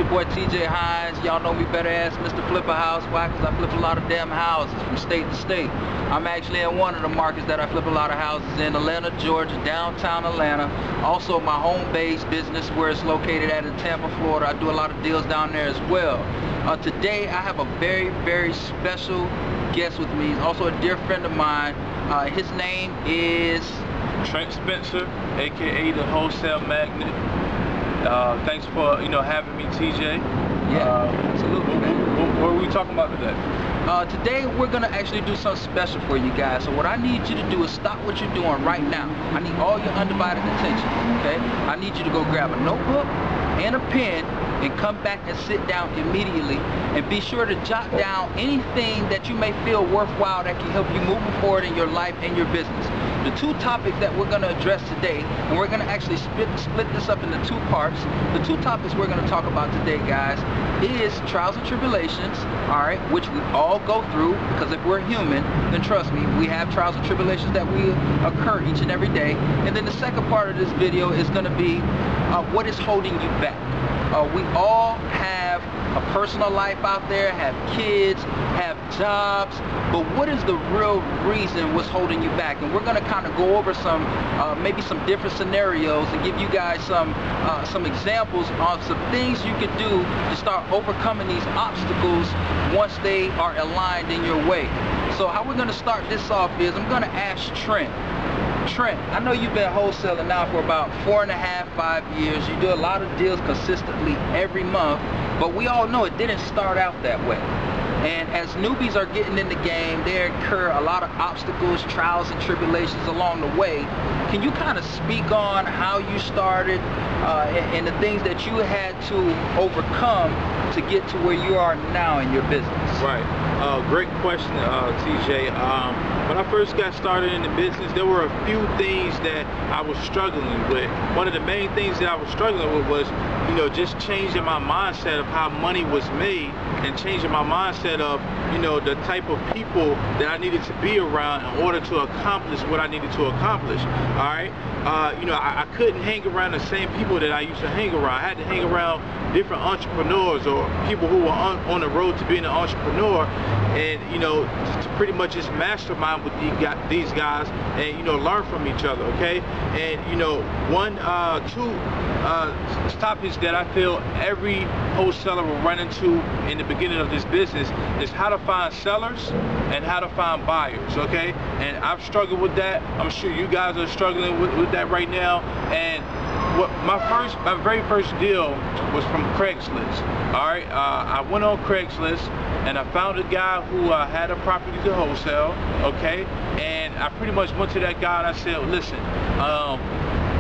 your boy TJ Hines. Y'all know me better as Mr. Flipper House. Why? Because I flip a lot of damn houses from state to state. I'm actually in one of the markets that I flip a lot of houses in, Atlanta, Georgia, downtown Atlanta. Also my home base business where it's located at in Tampa, Florida. I do a lot of deals down there as well. Today I have a very, very special guest with me. He's also a dear friend of mine. His name is Trent Spencer, aka the Wholesale Magnate. Thanks for having me, TJ. Yeah, absolutely. What are we talking about today? Today we're gonna actually do something special for you guys. So what I need you to do is stop what you're doing right now. I need all your undivided attention. Okay? I need you to go grab a notebook and a pen and come back and sit down immediately, and be sure to jot down anything that you may feel worthwhile that can help you moving forward in your life and your business. The two topics that we're going to address today, and we're going to actually split this up into two parts. The two topics we're going to talk about today, guys, is trials and tribulations, all right, which we all go through, because if we're human, then trust me, we have trials and tribulations that will occur each and every day. And then the second part of this video is going to be what is holding you back. We all have a personal life out there, have kids, have jobs, but what is the real reason what's holding you back? And we're going to kind of go over some, maybe some different scenarios and give you guys some examples of some things you can do to start overcoming these obstacles once they are aligned in your way. So how we're going to start this off is I'm going to ask Trent. Trent, I know you've been wholesaling now for about 4.5, 5 years. You do a lot of deals consistently every month, but we all know it didn't start out that way. And as newbies are getting in the game, they incur a lot of obstacles, trials and tribulations along the way. Can you kind of speak on how you started and the things that you had to overcome to get to where you are now in your business? Right. Great question, TJ. When I first got started in the business, there were a few things that I was struggling with. One of the main things that I was struggling with was, just changing my mindset of how money was made, and changing my mindset of, the type of people that I needed to be around in order to accomplish what I needed to accomplish. All right. I couldn't hang around the same people that I used to hang around. I had to hang around different entrepreneurs or people who were on the road to being an entrepreneur, and to pretty much just mastermind with these guys and learn from each other. Okay. And two topics that I feel every wholesaler will run into in the beginning of this business is how to find sellers and how to find buyers. Okay. And I've struggled with that. I'm sure you guys are struggling with that right now. And my very first deal was from Craigslist. All right, I went on Craigslist and I found a guy who had a property to wholesale. Okay, and I pretty much went to that guy and I said, listen,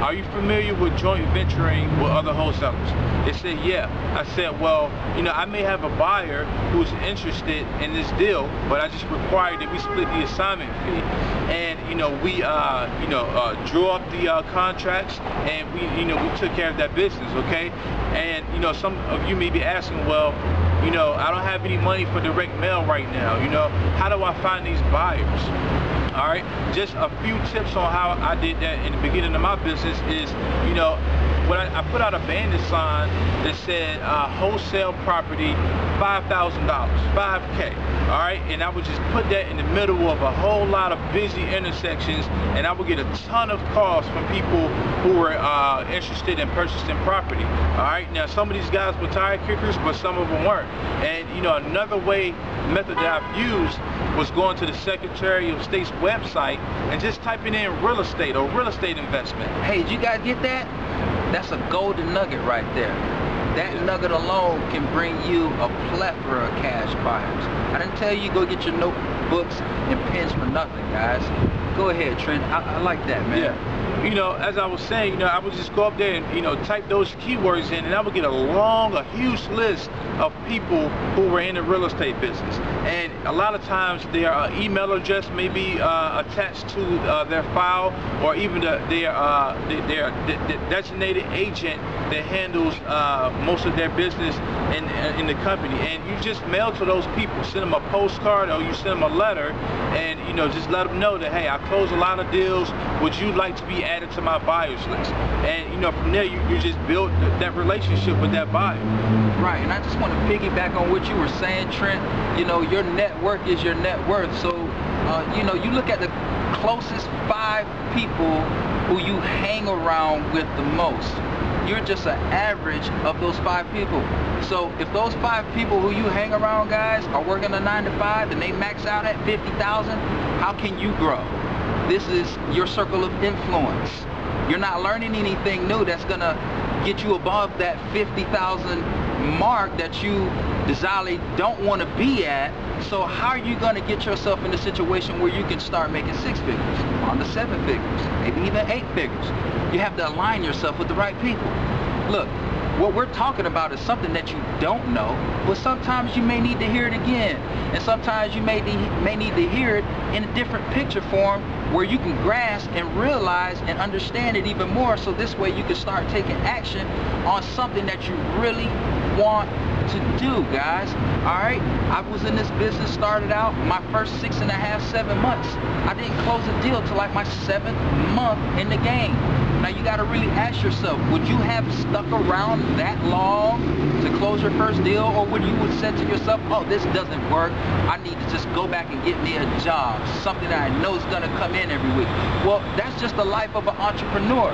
are you familiar with joint venturing with other wholesalers? They said, yeah. I said, well, I may have a buyer who's interested in this deal, but I just require that we split the assignment fee. And we drew up the contracts, and we took care of that business. Okay. And some of you may be asking, well, I don't have any money for direct mail right now. How do I find these buyers? All right, just a few tips on how I did that in the beginning of my business is, when I put out a bandit sign that said wholesale property $5,000, 5K. All right, and I would just put that in the middle of a whole lot of busy intersections, and I would get a ton of calls from people who were interested in purchasing property. All right, now some of these guys were tire kickers, but some of them weren't. And another method that I've used was going to the Secretary of State's website and just typing in real estate or real estate investment. Hey, did you guys get that? That's a golden nugget right there. That nugget alone can bring you a plethora of cash buyers. I didn't tell you go get your notebooks and pens for nothing, guys. Go ahead, Trent. I like that, man. Yeah. As I was saying, I would just go up there and, type those keywords in, and I would get a huge list of people who were in the real estate business. And a lot of times their email address may be attached to their file, or even their designated agent that handles most of their business in the company. And you just mail to those people, send them a postcard, or you send them a letter, and just let them know that, hey, I close a lot of deals. Would you like to be added to my buyers list? And from there you just build that relationship with that buyer. Right, and I just want to piggyback on what you were saying, Trent. You know, your network is your net worth. So, you know, you look at the closest 5 people who you hang around with the most. You're just an average of those 5 people. So if those 5 people who you hang around, guys, are working a 9 to 5 and they max out at 50,000, how can you grow? This is your circle of influence. You're not learning anything new that's gonna get you above that 50,000 mark that you desirably don't want to be at. So how are you going to get yourself in a situation where you can start making 6 figures, on to 7 figures, maybe even 8 figures? You have to align yourself with the right people. Look, what we're talking about is something that you don't know, but sometimes you may need to hear it again, and sometimes you may need to hear it in a different picture form where you can grasp and realize and understand it even more, so this way you can start taking action on something that you really want to do, guys. Alright, I was in this business, started out my first 6.5, 7 months. I didn't close a deal till like my 7th month in the game. Now you got to really ask yourself, would you have stuck around that long to close your first deal, or would you have said to yourself, oh, this doesn't work, I need to just go back and get me a job, something that I know is going to come in every week? Well, that's just the life of an entrepreneur.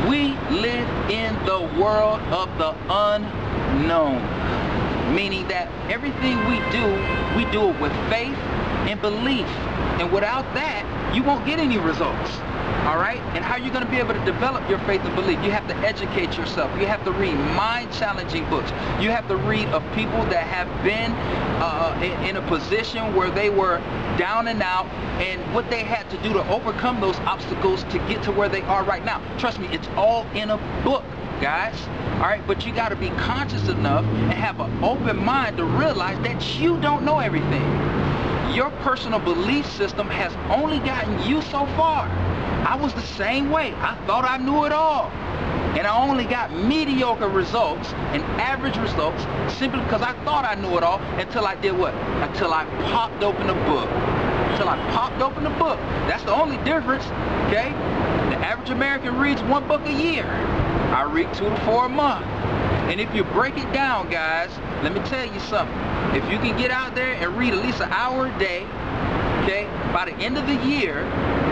We live in the world of the unknown, meaning that everything we do it with faith and belief, and without that you won't get any results. Alright? And how are you going to be able to develop your faith and belief? You have to educate yourself. You have to read mind-challenging books. You have to read of people that have been in a position where they were down and out, and what they had to do to overcome those obstacles to get to where they are right now. Trust me, it's all in a book, guys. Alright, but you got to be conscious enough and have an open mind to realize that you don't know everything. Your personal belief system has only gotten you so far. I was the same way. I thought I knew it all, and I only got mediocre results and average results simply because I thought I knew it all, until I did what? Until I popped open a book. Until I popped open a book. That's the only difference, okay? The average American reads 1 book a year. I read 2 to 4 a month. And if you break it down, guys, let me tell you something. If you can get out there and read at least an hour a day, okay, by the end of the year,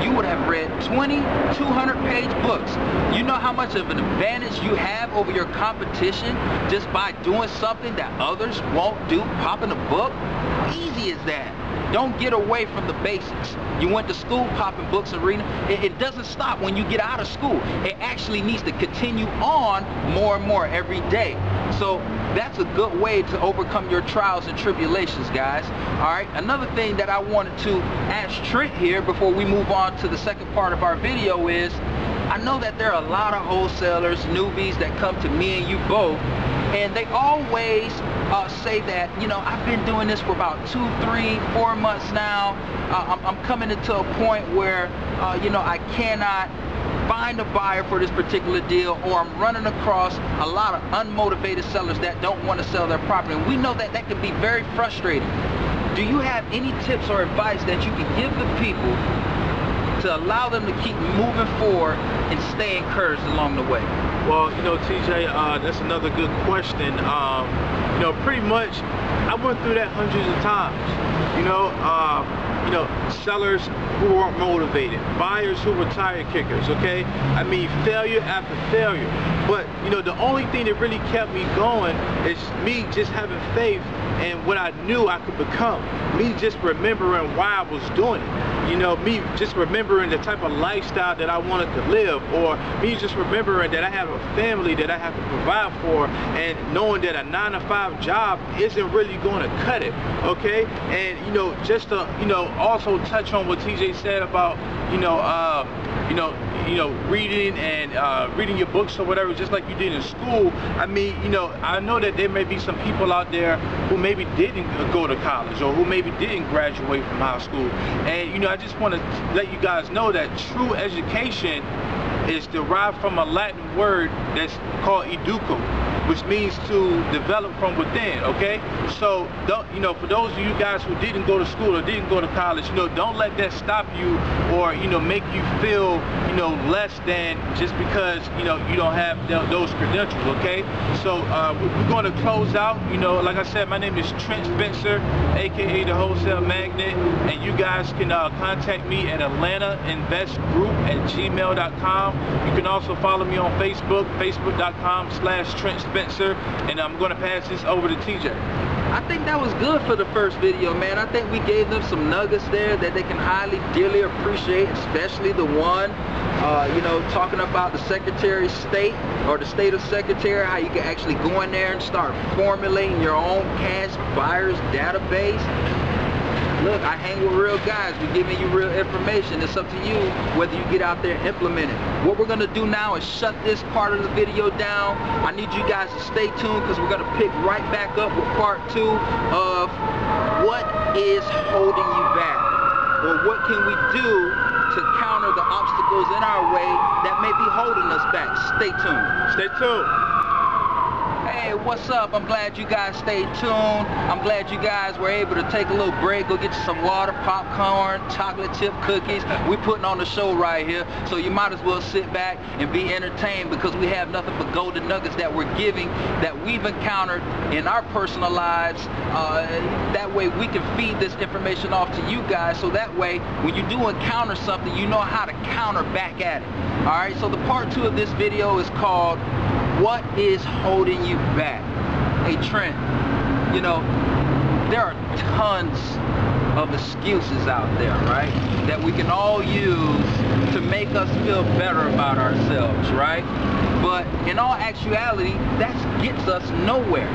you would have read 20 200-page books. You know how much of an advantage you have over your competition just by doing something that others won't do, popping a book? How easy is that? Don't get away from the basics. You went to school popping books and reading. It doesn't stop when you get out of school. It actually needs to continue on more and more every day. So that's a good way to overcome your trials and tribulations, guys. Alright, another thing that I wanted to ask Trent here before we move on to the second part of our video is, I know that there are a lot of wholesalers, newbies that come to me and you both, and they always say that, you know, I've been doing this for about 2, 3, 4 months now. I'm coming into a point where, you know, I cannot find a buyer for this particular deal, or I'm running across a lot of unmotivated sellers that don't want to sell their property. And we know that that can be very frustrating. Do you have any tips or advice that you can give the people to allow them to keep moving forward and stay encouraged along the way? Well, you know, TJ, that's another good question. You know, pretty much, I went through that hundreds of times. You know, sellers who weren't motivated, buyers who were tire kickers, okay? I mean, failure after failure. But, you know, the only thing that really kept me going is me just having faith in what I knew I could become. Me just remembering why I was doing it. You know, me just remembering the type of lifestyle that I wanted to live, or me just remembering that I have a family that I have to provide for, and knowing that a 9-to-5 job isn't really going to cut it, okay? And, you know, just to, you know, also touch on what TJ said about, reading and reading your books or whatever, just like you did in school. I mean, you know, I know that there may be some people out there who maybe didn't go to college, or who maybe didn't graduate from high school. And, you know, I just want to let you guys know that true education is derived from a Latin word that's called educo, which means to develop from within, okay? So, don't, you know, for those of you guys who didn't go to school or didn't go to college, you know, don't let that stop you or, you know, make you feel, you know, less than just because, you know, you don't have those credentials, okay? So, we're going to close out. You know, like I said, my name is Trent Spencer, aka the Wholesale Magnate, and you guys can contact me at atlantainvestgroup@gmail.com. You can also follow me on Facebook, facebook.com/Trent Spencer, and I'm going to pass this over to TJ. I think that was good for the first video, man. I think we gave them some nuggets there that they can highly, dearly appreciate, especially the one, you know, talking about the Secretary of State or the State of Secretary, how you can actually go in there and start formulating your own cash buyers database. Look, I hang with real guys. We're giving you real information. It's up to you whether you get out there and implement it. What we're going to do now is shut this part of the video down. I need you guys to stay tuned because we're going to pick right back up with part 2 of what is holding you back, or what can we do to counter the obstacles in our way that may be holding us back. Stay tuned. Stay tuned. Hey, what's up? I'm glad you guys stayed tuned. I'm glad you guys were able to take a little break, go get you some water, popcorn, chocolate chip cookies. We're putting on the show right here, so you might as well sit back and be entertained because we have nothing but golden nuggets that we're giving that we've encountered in our personal lives. That way we can feed this information off to you guys, so that way when you do encounter something, you know how to counter back at it. Alright, so the part 2 of this video is called What is Holding You Back? Hey Trent, you know, there are tons of excuses out there, right? That we can all use to make us feel better about ourselves, right? But in all actuality, that gets us nowhere.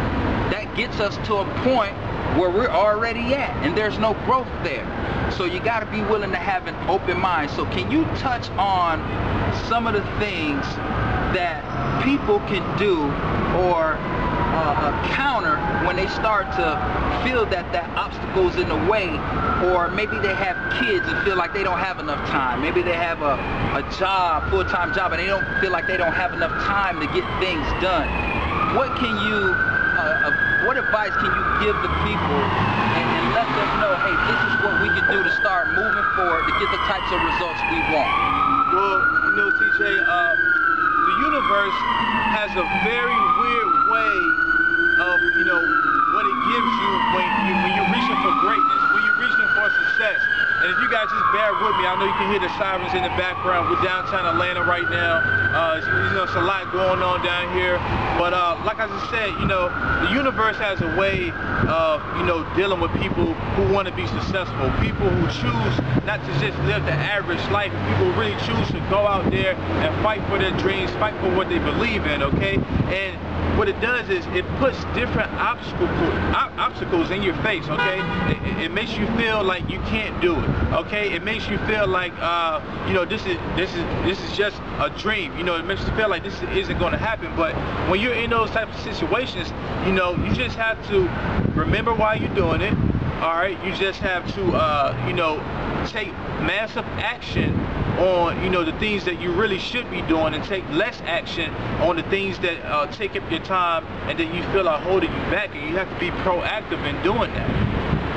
That gets us to a point where we're already at, and there's no growth there. So you got to be willing to have an open mind. So can you touch on some of the things that people can do or counter when they start to feel that that obstacle's in the way, or maybe they have kids and feel like they don't have enough time. Maybe they have a job, full-time job, and they don't feel like they don't have enough time to get things done. What can you, what advice can you give the people and let them know, hey, this is what we can do to start moving forward to get the types of results we want? Well, you know, TJ, the universe has a very weird way of, you know, what it gives you when you're reaching for greatness, when you're reaching for success. And if you guys just bear with me, I know you can hear the sirens in the background. We're downtown Atlanta right now. You know, it's a lot going on down here. But like I just said, you know, the universe has a way of, you know, dealing with people who want to be successful, people who choose not to just live the average life, people who really choose to go out there and fight for their dreams, fight for what they believe in, okay? And what it does is it puts different obstacles in your face, okay? It makes you feel like you can't do it, okay? It makes you feel like, you know, this is just a dream. You know, it makes you feel like this isn't going to happen. But when you're in those types of situations, you know, you just have to remember why you're doing it. All right, you just have to, you know, take massive action on, you know, the things that you really should be doing, and take less action on the things that take up your time and that you feel are holding you back, and you have to be proactive in doing that.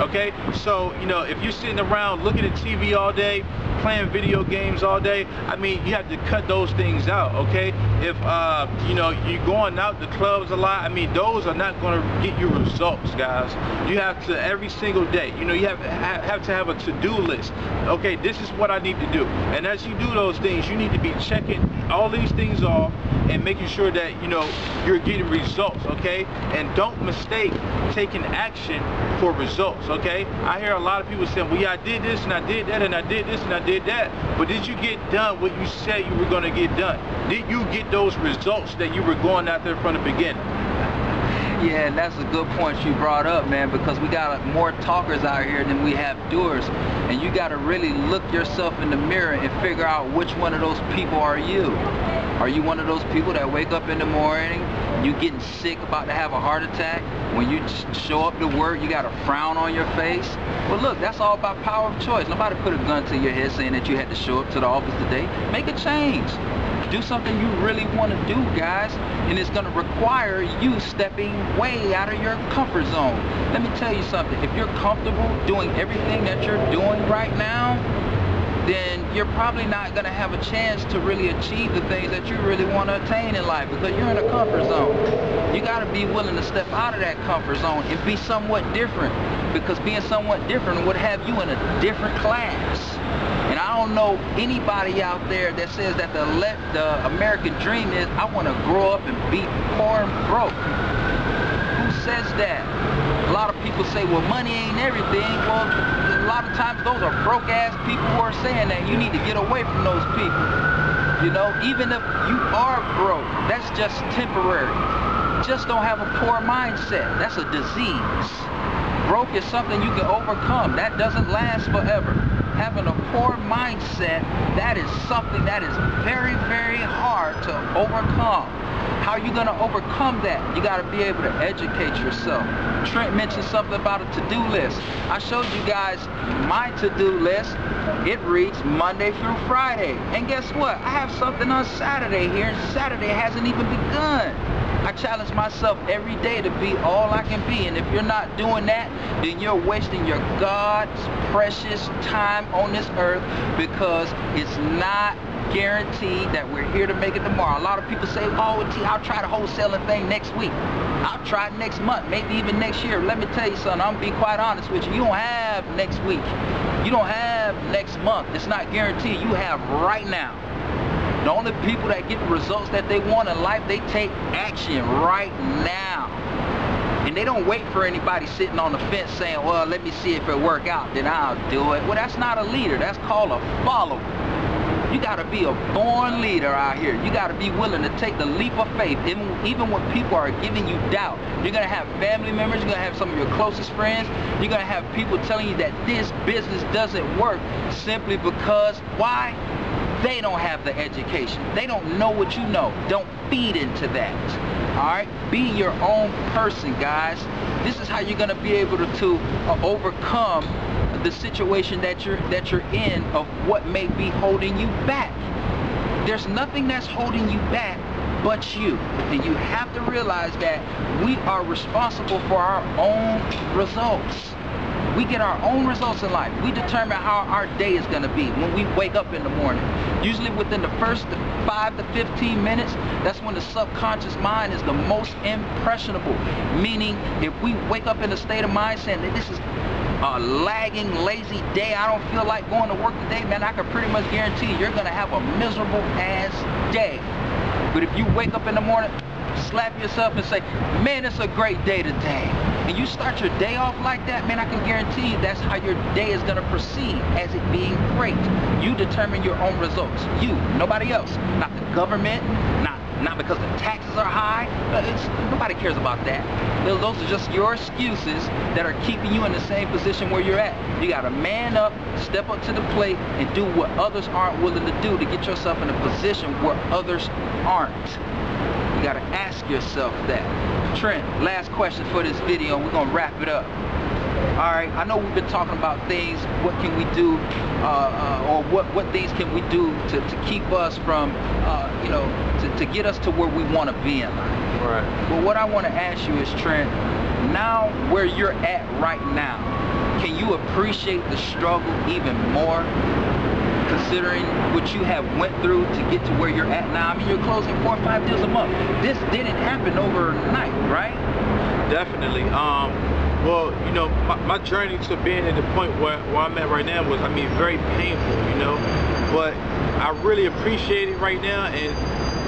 Okay, so, you know, if you're sitting around looking at TV all day, playing video games all day, I mean, you have to cut those things out, okay? If, you know, you're going out to clubs a lot, I mean, those are not going to get you results, guys. You have to, every single day, you know, you have to have a to-do list. Okay, this is what I need to do. And as you do those things, you need to be checking all these things off and making sure that, you know, you're getting results, okay? And don't mistake taking action for results, okay? I hear a lot of people saying, well, yeah, I did this and I did that and I did this and I did that, but did you get done what you said you were going to get done? Did you get those results that you were going out there from the beginning? Yeah, and that's a good point you brought up, man, because we got more talkers out here than we have doers, and you got to really look yourself in the mirror and figure out which one of those people are you. Are you one of those people that wake up in the morning, you getting sick, about to have a heart attack? When you show up to work, you got a frown on your face? Well, look, that's all about power of choice. Nobody put a gun to your head saying that you had to show up to the office today. Make a change. Do something you really want to do, guys, and it's going to require you stepping way out of your comfort zone. Let me tell you something. If you're comfortable doing everything that you're doing right now, then you're probably not going to have a chance to really achieve the things that you really want to attain in life, because you're in a comfort zone. You got to be willing to step out of that comfort zone and be somewhat different, because being somewhat different would have you in a different class. And I don't know anybody out there that says that the American dream is, I want to grow up and be poor and broke. Who says that? A lot of people say, well, money ain't everything. Well, a lot of times those are broke-ass people who are saying that. You need to get away from those people. You know, even if you are broke, that's just temporary. Just don't have a poor mindset. That's a disease. Broke is something you can overcome. That doesn't last forever. Having a poor mindset, that is something that is very, very hard to overcome. How are you going to overcome that? You got to be able to educate yourself. Trent mentioned something about a to-do list. I showed you guys my to-do list. It reads Monday through Friday. And guess what? I have something on Saturday here, and Saturday hasn't even begun. I challenge myself every day to be all I can be, and if you're not doing that, then you're wasting your God's precious time on this earth, because it's not guaranteed that we're here to make it tomorrow. A lot of people say, oh, I'll try the wholesaling thing next week. I'll try it next month, maybe even next year. Let me tell you something, I'm gonna be quite honest with you. You don't have next week. You don't have next month. It's not guaranteed. You have right now. The only people that get the results that they want in life, they take action right now. And they don't wait for anybody sitting on the fence saying, well, let me see if it work out, then I'll do it. Well, that's not a leader. That's called a follower. You got to be a born leader out here. You got to be willing to take the leap of faith, even when people are giving you doubt. You're going to have family members. You're going to have some of your closest friends. You're going to have people telling you that this business doesn't work simply because, why? They don't have the education. They don't know what you know. Don't feed into that. All right? Be your own person, guys. This is how you're going to be able to overcome the situation that you're in, of what may be holding you back. There's nothing that's holding you back but you. And you have to realize that we are responsible for our own results. We get our own results in life. We determine how our day is going to be when we wake up in the morning. Usually within the first 5 to 15 minutes, that's when the subconscious mind is the most impressionable. Meaning, if we wake up in a state of mind saying that this is a lagging, lazy day, I don't feel like going to work today, man, I can pretty much guarantee you're going to have a miserable ass day. But if you wake up in the morning, slap yourself and say, man, it's a great day today, and you start your day off like that, man, I can guarantee you that's how your day is going to proceed, as it being great. You determine your own results. You, nobody else. Not the government, not because the taxes are high. Nobody cares about that. Those are just your excuses that are keeping you in the same position where you're at. You got to man up, step up to the plate, and do what others aren't willing to do to get yourself in a position where others aren't. You got to ask yourself that. Trent, last question for this video, and we're going to wrap it up. Alright, I know we've been talking about things, what can we do, or what things can we do to keep us from, you know, to get us to where we want to be in life. Right. But what I want to ask you is, Trent, now where you're at right now, can you appreciate the struggle even more, considering what you have went through to get to where you're at now? I mean, you're closing 4 or 5 deals a month. This didn't happen overnight, right? Definitely. Well, you know, my journey to being at the point where I'm at right now was, I mean, very painful, you know, but I really appreciate it right now, and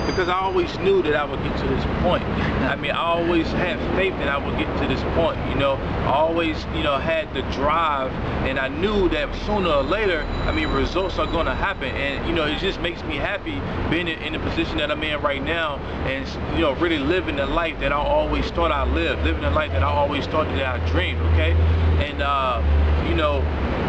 because I always knew that I would get to this point. I mean, I always had faith that I would get to this point, you know. I always, you know, had the drive, and I knew that sooner or later, I mean, results are going to happen. And, you know, it just makes me happy being in the position that I'm in right now, and, you know, really living the life that I always thought I lived, living the life that I always thought that I dreamed, okay? And, you know,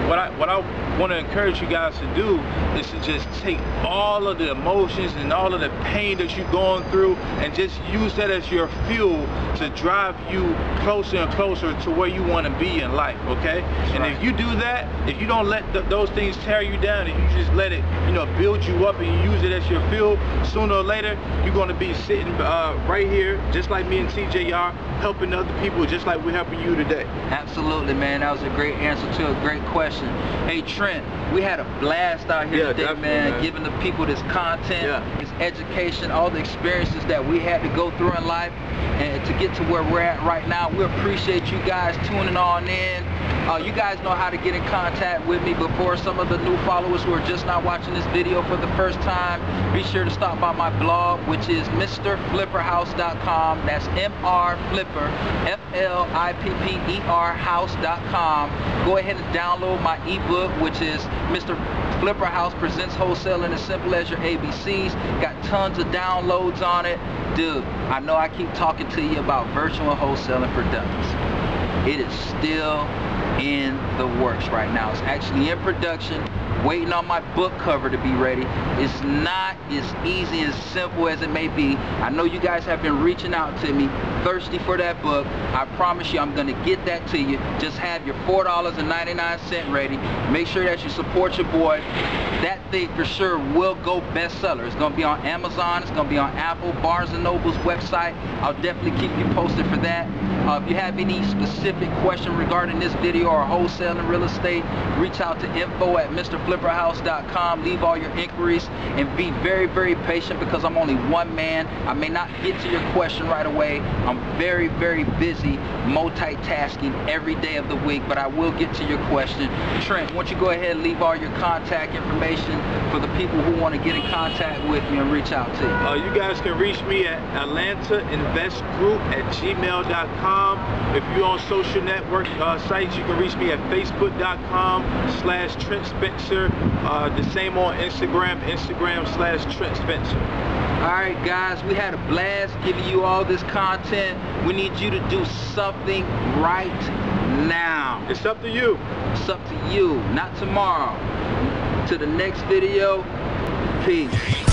what want to encourage you guys to do is to just take all of the emotions and all of the pain that you're going through and just use that as your fuel to drive you closer and closer to where you want to be in life, okay? And if you do that, if you don't let those things tear you down, and you just let it, you know, build you up and you use it as your fuel, sooner or later, you're going to be sitting right here, just like me and TJ are, helping other people just like we're helping you today. Absolutely, man. That was a great answer to a great question. Hey, Trent, we had a blast out here today, man, giving the people this content, this education, all the experiences that we had to go through in life, and to get to where we're at right now. We appreciate you guys tuning on in. You guys know how to get in contact with me. Before some of the new followers who are just now watching this video for the first time, be sure to stop by my blog, which is mrflipperhouse.com. That's mrflipper, F-L-I-P-P-E-R house.com. Go ahead and download my ebook, which is Mr. Flipper House Presents Wholesaling as Simple as Your ABCs. Got tons of downloads on it. Dude, I know I keep talking to you about virtual wholesaling for dummies. It is still in the works right now. It's actually in production, waiting on my book cover to be ready. It's not as easy and simple as it may be. I know you guys have been reaching out to me, thirsty for that book. I promise you I'm going to get that to you. Just have your $4.99 ready. Make sure that you support your boy. That thing for sure will go bestseller. It's going to be on Amazon. It's going to be on Apple, Barnes & Noble's website. I'll definitely keep you posted for that. If you have any specific question regarding this video or wholesaling real estate, reach out to info@mrflipperhouse.com. Leave all your inquiries and be very, very patient, because I'm only one man. I may not get to your question right away. I'm very, very busy multitasking every day of the week, but I will get to your question. Trent, why don't you go ahead and leave all your contact information for the people who want to get in contact with you and reach out to you. You guys can reach me at atlantainvestgroup@gmail.com. If you're on social network sites, you can reach me at facebook.com/Trent Spencer. The same on Instagram, Instagram/Trent Spencer. Alright guys, we had a blast giving you all this content. We need you to do something right now. It's up to you. It's up to you, not tomorrow. To the next video, peace.